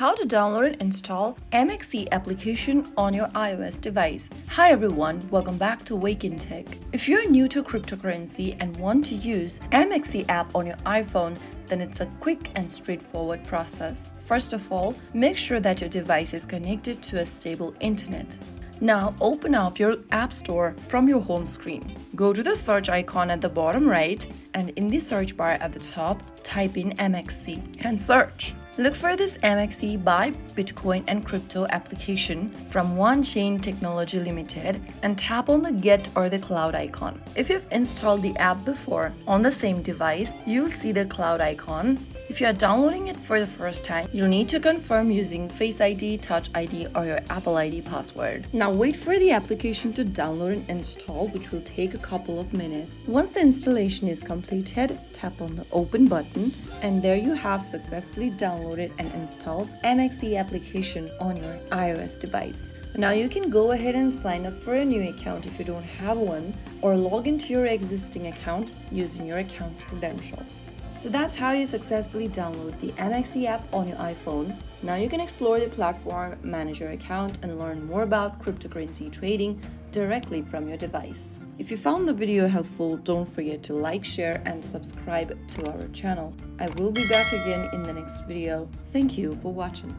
how to download and install MEXC application on your iOS device. Hi everyone, welcome back to Wake&Tech. If you're new to cryptocurrency and want to use MEXC app on your iPhone, then it's a quick and straightforward process. First of all, make sure that your device is connected to a stable internet. Now open up your App Store from your home screen. Go to the search icon at the bottom right, and in the search bar at the top, type in MEXC and search. Look for this MEXC Buy Bitcoin and Crypto application from One Chain Technology Limited and tap on the Get or the Cloud icon. If you've installed the app before on the same device, you'll see the cloud icon. If you are downloading it for the first time, you'll need to confirm using Face ID, Touch ID, or your Apple ID password. Now wait for the application to download and install, which will take a couple of minutes. Once the installation is completed, tap on the Open button, and there you have successfully downloaded and installed MEXC application on your iOS device. Now you can go ahead and sign up for a new account if you don't have one, or log into your existing account using your account's credentials. So that's how you successfully download the MEXC app on your iPhone. Now you can explore the platform, manage your account, and learn more about cryptocurrency trading directly from your device. If you found the video helpful, don't forget to like, share, and subscribe to our channel. I will be back again in the next video. Thank you for watching.